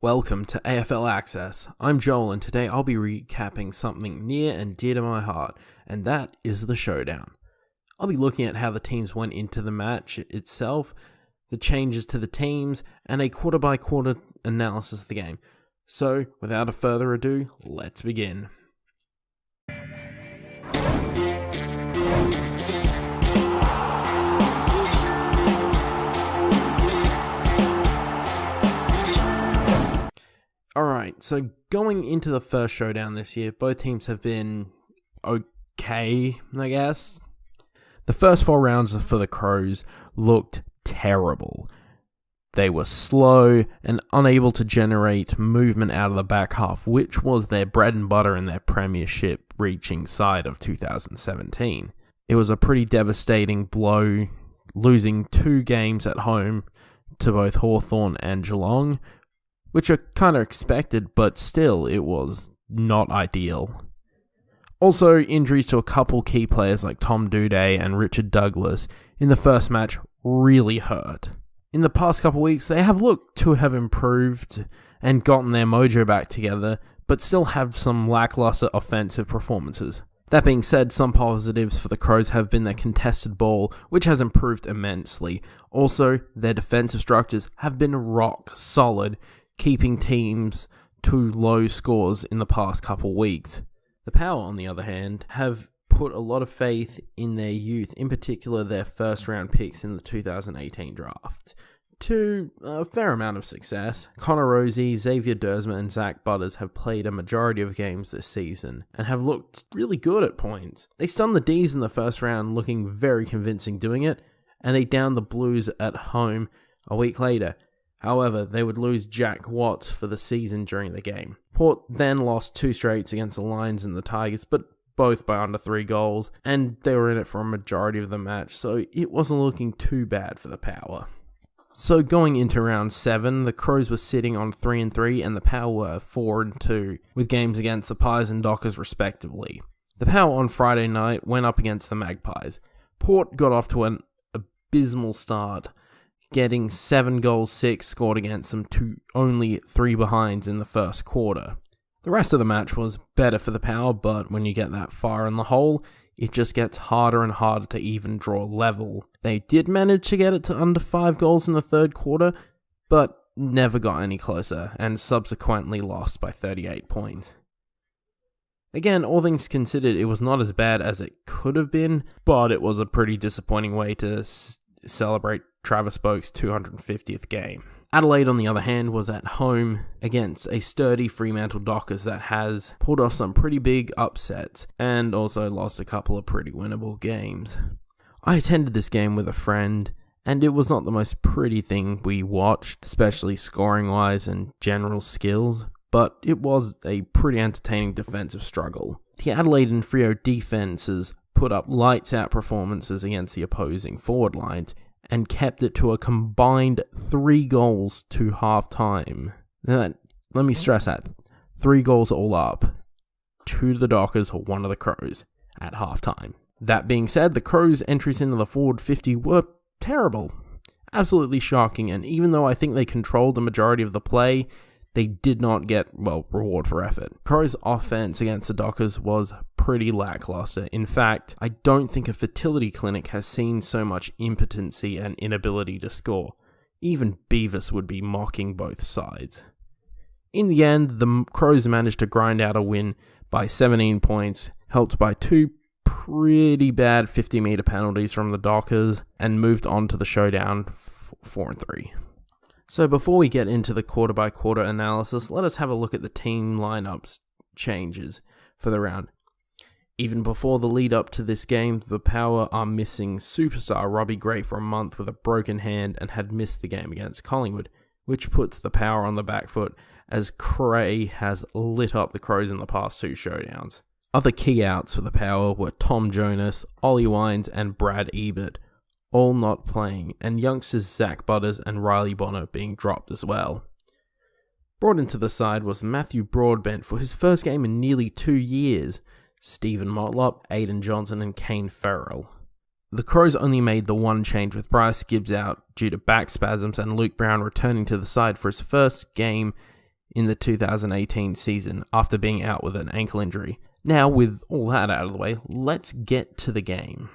Welcome to AFL Access. I'm Joel, and today I'll be recapping something near and dear to my heart, and that is the Showdown. I'll be looking at how the teams went into the match itself, the changes to the teams, and a quarter-by-quarter analysis of the game. So, without further ado, let's begin. Alright, so going into the first showdown this year, both teams have been okay, I guess. The first 4 rounds for the Crows looked terrible. They were slow and unable to generate movement out of the back half, which was their bread and butter in their premiership reaching side of 2017. It was a pretty devastating blow, losing 2 games at home to both Hawthorn and Geelong, which are kind of expected, but still, it was not ideal. Also, injuries to a couple key players like Tom Doedee and Richard Douglas in the first match really hurt. In the past couple weeks, they have looked to have improved and gotten their mojo back together, but still have some lackluster offensive performances. That being said, some positives for the Crows have been their contested ball, which has improved immensely. Also, their defensive structures have been rock solid, keeping teams to low scores in the past couple weeks. The Power, on the other hand, have put a lot of faith in their youth, in particular their first round picks in the 2018 draft, to a fair amount of success. Connor Rozee, Xavier Dersma and Zach Butters have played a majority of games this season and have looked really good at points. They stunned the D's in the first round, looking very convincing doing it, and they downed the Blues at home a week later. However, they would lose Jack Watt for the season during the game. Port then lost 2 straights against the Lions and the Tigers, but both by under 3 goals, and they were in it for a majority of the match, so it wasn't looking too bad for the Power. So going into round 7, the Crows were sitting on 3-3 and the Power were 4-2, with games against the Pies and Dockers respectively. The Power on Friday night went up against the Magpies. Port got off to an abysmal start, getting 7 goals 6 scored against them to only 3 behinds in the first quarter. The rest of the match was better for the Power, but when you get that far in the hole, it just gets harder and harder to even draw level. They did manage to get it to under 5 goals in the third quarter, but never got any closer, and subsequently lost by 38 points. Again, all things considered, it was not as bad as it could have been, but it was a pretty disappointing way to celebrate Travis Boak's 250th game. Adelaide, on the other hand, was at home against a sturdy Fremantle Dockers that has pulled off some pretty big upsets and also lost a couple of pretty winnable games. I attended this game with a friend, and it was not the most pretty thing we watched, especially scoring-wise and general skills, but it was a pretty entertaining defensive struggle. The Adelaide and Freo defenses put up lights-out performances against the opposing forward lines and kept it to a combined 3 goals to half-time. Let me stress that. 3 goals all up. 2 to the Dockers, 1 to the Crows at half-time. That being said, the Crows' entries into the forward 50 were terrible. Absolutely shocking, and even though I think they controlled the majority of the play, they did not get, reward for effort. Crows' offense against the Dockers was pretty lackluster. In fact, I don't think a fertility clinic has seen so much impotency and inability to score. Even Beavis would be mocking both sides. In the end, the Crows managed to grind out a win by 17 points, helped by 2 pretty bad 50-metre penalties from the Dockers, and moved on to the Showdown 4-3. So before we get into the quarter-by-quarter analysis, let us have a look at the team lineups changes for the round. Even before the lead-up to this game, the Power are missing superstar Robbie Gray for a month with a broken hand and had missed the game against Collingwood, which puts the Power on the back foot as Gray has lit up the Crows in the past 2 showdowns. Other key outs for the Power were Tom Jonas, Ollie Wines and Brad Ebert, all not playing, and youngsters Zach Butters and Riley Bonner being dropped as well. Brought into the side was Matthew Broadbent for his first game in nearly 2 years, Stephen Motlop, Aidan Johnson and Kane Farrell. The Crows only made the one change with Bryce Gibbs out due to back spasms and Luke Brown returning to the side for his first game in the 2018 season after being out with an ankle injury. Now, with all that out of the way, let's get to the game.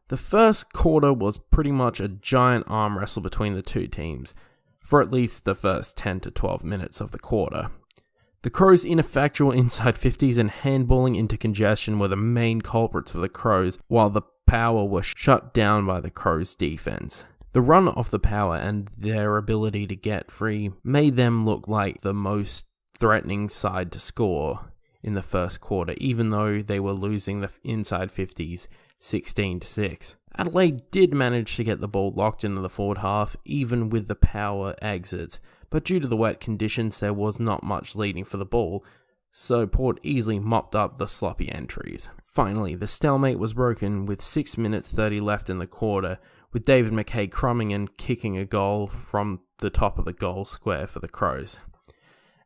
The first quarter was pretty much a giant arm wrestle between the two teams, for at least the first 10 to 12 minutes of the quarter. The Crows' ineffectual inside 50s and handballing into congestion were the main culprits for the Crows, while the Power were shut down by the Crows' defense. The run of the Power and their ability to get free made them look like the most threatening side to score in the first quarter, even though they were losing the inside 50s 16-6. Adelaide did manage to get the ball locked into the forward half, even with the Power exits, but due to the wet conditions there was not much leading for the ball, so Port easily mopped up the sloppy entries. Finally, the stalemate was broken with 6 minutes 30 left in the quarter, with David McKay crumbing and kicking a goal from the top of the goal square for the Crows.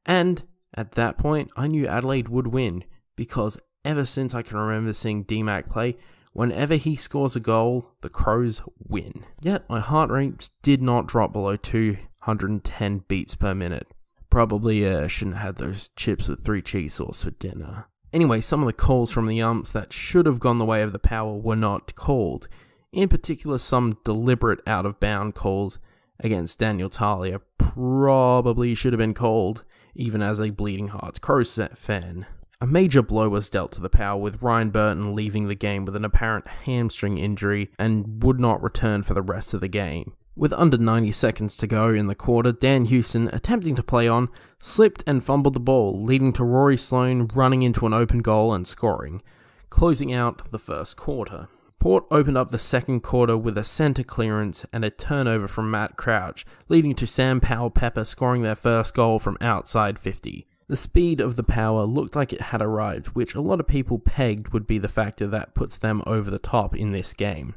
And at that point, I knew Adelaide would win, because ever since I can remember seeing D-Mac play, whenever he scores a goal, the Crows win. Yet my heart rate did not drop below 210 beats per minute. Probably shouldn't have had those chips with 3 cheese sauce for dinner. Anyway, some of the calls from the umps that should have gone the way of the Power were not called. In particular, some deliberate out-of-bound calls against Daniel Talia probably should have been called, even as a Bleeding Hearts Crows fan. A major blow was dealt to the Power, with Ryan Burton leaving the game with an apparent hamstring injury and would not return for the rest of the game. With under 90 seconds to go in the quarter, Dan Houston, attempting to play on, slipped and fumbled the ball, leading to Rory Sloane running into an open goal and scoring, closing out the first quarter. Port opened up the second quarter with a centre clearance and a turnover from Matt Crouch, leading to Sam Powell-Pepper scoring their first goal from outside 50. The speed of the Power looked like it had arrived, which a lot of people pegged would be the factor that puts them over the top in this game.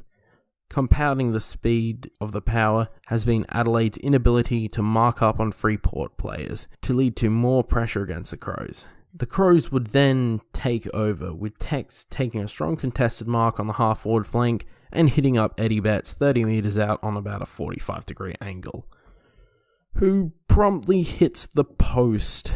Compounding the speed of the Power has been Adelaide's inability to mark up on Freeport players, to lead to more pressure against the Crows. The Crows would then take over, with Tex taking a strong contested mark on the half-forward flank and hitting up Eddie Betts 30 metres out on about a 45-degree angle, who promptly hits the post.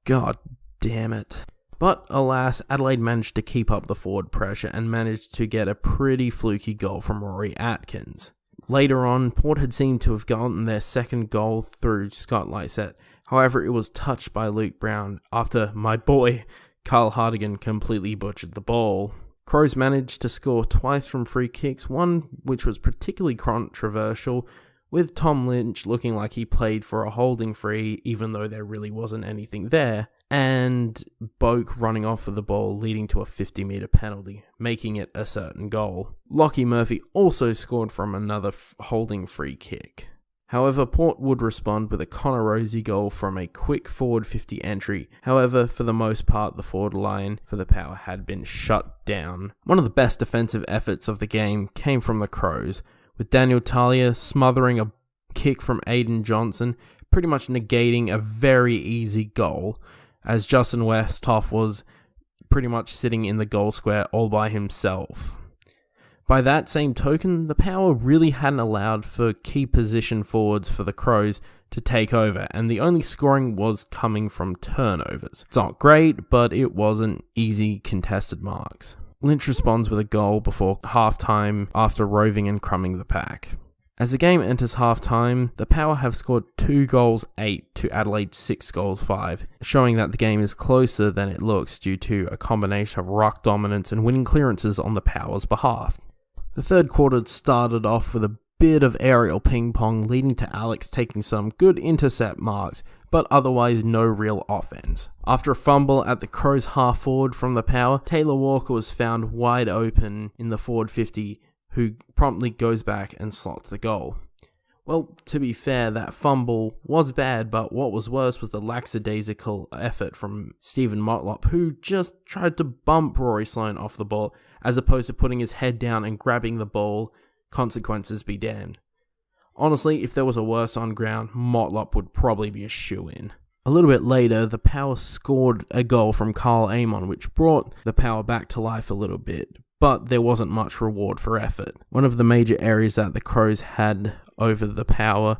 God damn it. But alas, Adelaide managed to keep up the forward pressure and managed to get a pretty fluky goal from Rory Atkins. Later on, Port had seemed to have gotten their second goal through Scott Lysette. However, it was touched by Luke Brown after my boy Kyle Hartigan completely butchered the ball. Crows managed to score twice from free kicks, one which was particularly controversial, with Tom Lynch looking like he played for a holding free even though there really wasn't anything there, and Boak running off with the ball leading to a 50-metre penalty, making it a certain goal. Lockie Murphy also scored from another holding free kick. However, Port would respond with a Connor Rosie goal from a quick forward 50 entry. However, for the most part, the forward line for the Power had been shut down. One of the best defensive efforts of the game came from the Crows, with Daniel Talia smothering a kick from Aiden Johnson, pretty much negating a very easy goal, as Justin Westhoff was pretty much sitting in the goal square all by himself. By that same token, the Power really hadn't allowed for key position forwards for the Crows to take over, and the only scoring was coming from turnovers. It's not great, but it wasn't easy contested marks. Lynch responds with a goal before halftime after roving and crumbing the pack. As the game enters halftime, the Power have scored 2 goals 8 to Adelaide's 6 goals 5, showing that the game is closer than it looks due to a combination of ruck dominance and winning clearances on the Power's behalf. The third quarter started off with a bit of aerial ping-pong, leading to Alex taking some good intercept marks, but otherwise no real offense. After a fumble at the Crows half-forward from the Power, Taylor Walker was found wide open in the forward 50, who promptly goes back and slots the goal. Well, to be fair, that fumble was bad, but what was worse was the lackadaisical effort from Stephen Motlop, who just tried to bump Rory Sloane off the ball, as opposed to putting his head down and grabbing the ball. Consequences be damned. Honestly, if there was a worse on ground, Motlop would probably be a shoo-in. A little bit later, the Power scored a goal from Carl Amon, which brought the Power back to life a little bit, but there wasn't much reward for effort. One of the major areas that the Crows had over the Power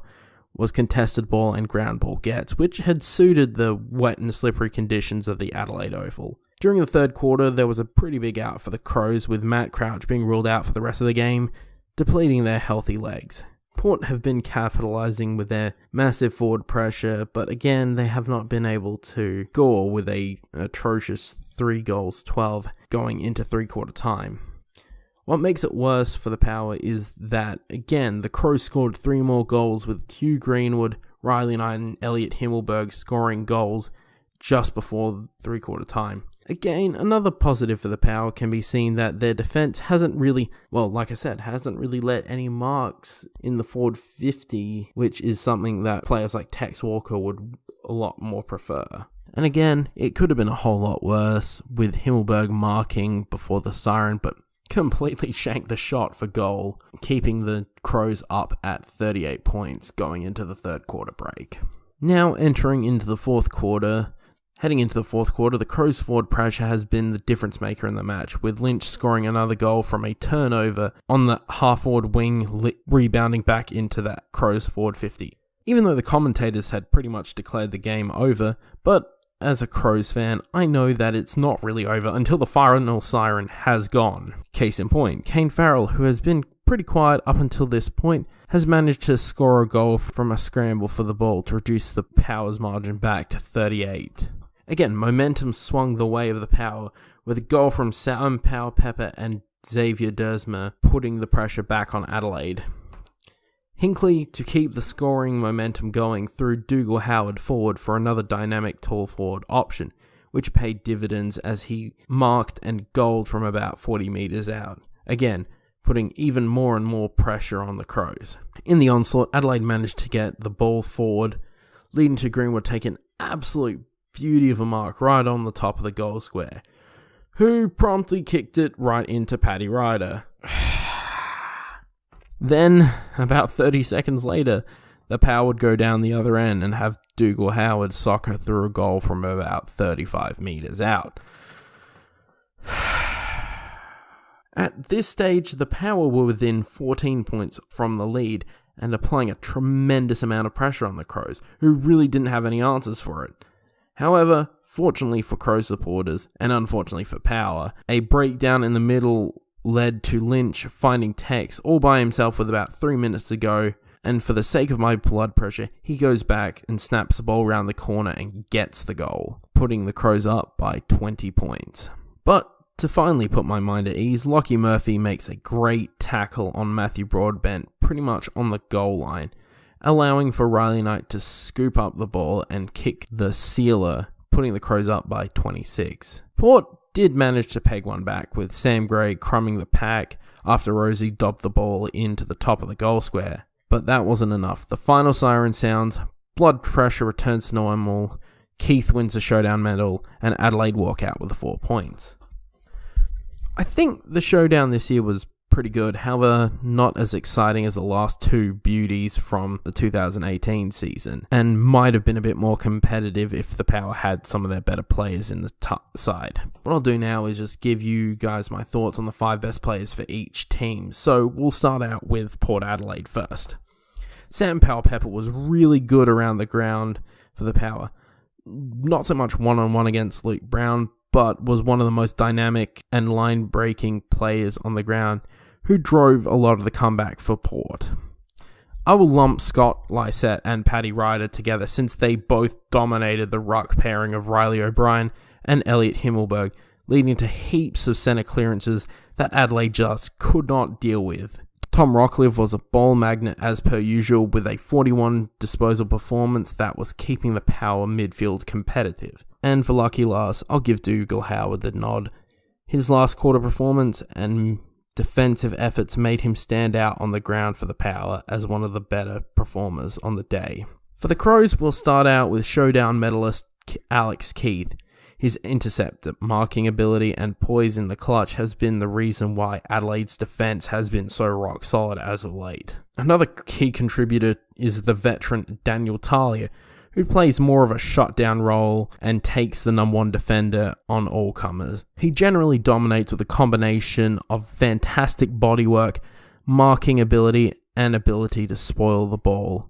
was contested ball and ground ball gets, which had suited the wet and slippery conditions of the Adelaide Oval. During the third quarter, there was a pretty big out for the Crows, with Matt Crouch being ruled out for the rest of the game, depleting their healthy legs. Port have been capitalising with their massive forward pressure, but again, they have not been able to score with a atrocious 3-12 going into three-quarter time. What makes it worse for the Power is that, again, the Crows scored 3 more goals with Hugh Greenwood, Riley Knight and Elliot Himmelberg scoring goals just before three-quarter time. Again, another positive for the Power can be seen that their defence hasn't really let any marks in the forward 50, which is something that players like Tex Walker would a lot more prefer. And again, it could have been a whole lot worse, with Himmelberg marking before the siren, but completely shanked the shot for goal, keeping the Crows up at 38 points going into the third quarter break. Now entering into the fourth quarter. Heading into the fourth quarter, the Crows' forward pressure has been the difference maker in the match, with Lynch scoring another goal from a turnover on the half-forward wing, rebounding back into that Crows' forward 50. Even though the commentators had pretty much declared the game over, but as a Crows fan, I know that it's not really over until the final siren has gone. Case in point, Kane Farrell, who has been pretty quiet up until this point, has managed to score a goal from a scramble for the ball to reduce the Power's margin back to 38. Again, momentum swung the way of the Power, with a goal from Sam Powell-Pepper and Xavier Dersma putting the pressure back on Adelaide. Hinkley to keep the scoring momentum going threw Dougal Howard forward for another dynamic tall forward option, which paid dividends as he marked and goaled from about 40 metres out. Again, putting even more and more pressure on the Crows. In the onslaught, Adelaide managed to get the ball forward, leading to Greenwood taking absolute beauty of a mark right on the top of the goal square, who promptly kicked it right into Paddy Ryder. Then, about 30 seconds later, the Power would go down the other end and have Dougal Howard soccer through a goal from about 35 metres out. At this stage, the Power were within 14 points from the lead and applying a tremendous amount of pressure on the Crows, who really didn't have any answers for it. However, fortunately for Crow supporters, and unfortunately for Power, a breakdown in the middle led to Lynch finding Tex all by himself with about 3 minutes to go, and for the sake of my blood pressure, he goes back and snaps the ball around the corner and gets the goal, putting the Crows up by 20 points. But to finally put my mind at ease, Lockie Murphy makes a great tackle on Matthew Broadbent pretty much on the goal line, allowing for Riley Knight to scoop up the ball and kick the sealer, putting the Crows up by 26. Port did manage to peg one back, with Sam Gray crumbing the pack after Rosie dobbed the ball into the top of the goal square. But that wasn't enough. The final siren sounds, blood pressure returns to normal, Keith wins the showdown medal, and Adelaide walk out with the 4 points. I think the showdown this year was pretty good, however, not as exciting as the last two beauties from the 2018 season, and might have been a bit more competitive if the Power had some of their better players in the side. What I'll do now is just give you guys my thoughts on the 5 best players for each team, so we'll start out with Port Adelaide first. Sam Powell-Pepper was really good around the ground for the Power. Not so much one-on-one against Luke Brown, but was one of the most dynamic and line-breaking players on the ground, who drove a lot of the comeback for Port. I will lump Scott Lysette and Paddy Ryder together, since they both dominated the ruck pairing of Riley O'Brien and Elliot Himmelberg, leading to heaps of centre clearances that Adelaide just could not deal with. Tom Rockliff was a ball magnet as per usual, with a 41 disposal performance that was keeping the Power midfield competitive. And for lucky last, I'll give Dougal Howard the nod. His last quarter performance and defensive efforts made him stand out on the ground for the Power as one of the better performers on the day. For the Crows, we'll start out with showdown medalist Alex Keith. His intercept, marking ability, and poise in the clutch has been the reason why Adelaide's defence has been so rock solid as of late. Another key contributor is the veteran Daniel Talia, who plays more of a shutdown role and takes the number one defender on all comers. He generally dominates with a combination of fantastic bodywork, marking ability, and ability to spoil the ball,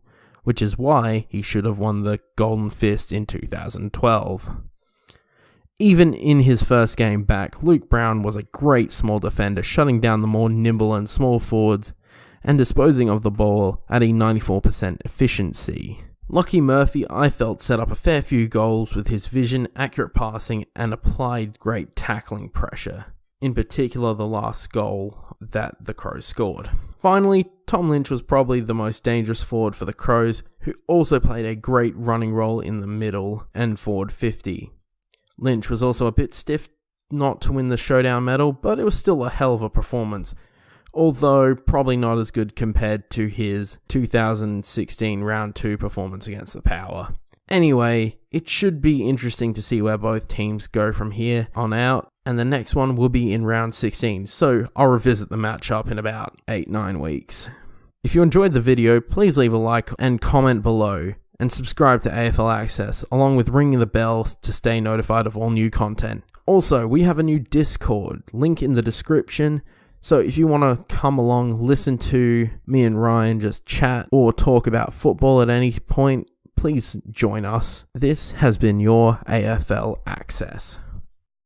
which is why he should have won the Golden Fist in 2012. Even in his first game back, Luke Brown was a great small defender, shutting down the more nimble and small forwards and disposing of the ball at a 94% efficiency. Lockie Murphy, I felt, set up a fair few goals with his vision, accurate passing, and applied great tackling pressure. In particular, the last goal that the Crows scored. Finally, Tom Lynch was probably the most dangerous forward for the Crows, who also played a great running role in the middle and forward 50. Lynch was also a bit stiff not to win the Showdown medal, but it was still a hell of a performance, although probably not as good compared to his 2016 Round 2 performance against the Power. Anyway, it should be interesting to see where both teams go from here on out, and the next one will be in Round 16, so I'll revisit the matchup in about 8-9 weeks. If you enjoyed the video, please leave a like and comment below, and subscribe to AFL Access, along with ringing the bell to stay notified of all new content. Also, we have a new Discord, link in the description, so if you want to come along, listen to me and Ryan just chat or talk about football at any point, please join us. This has been your AFL Access.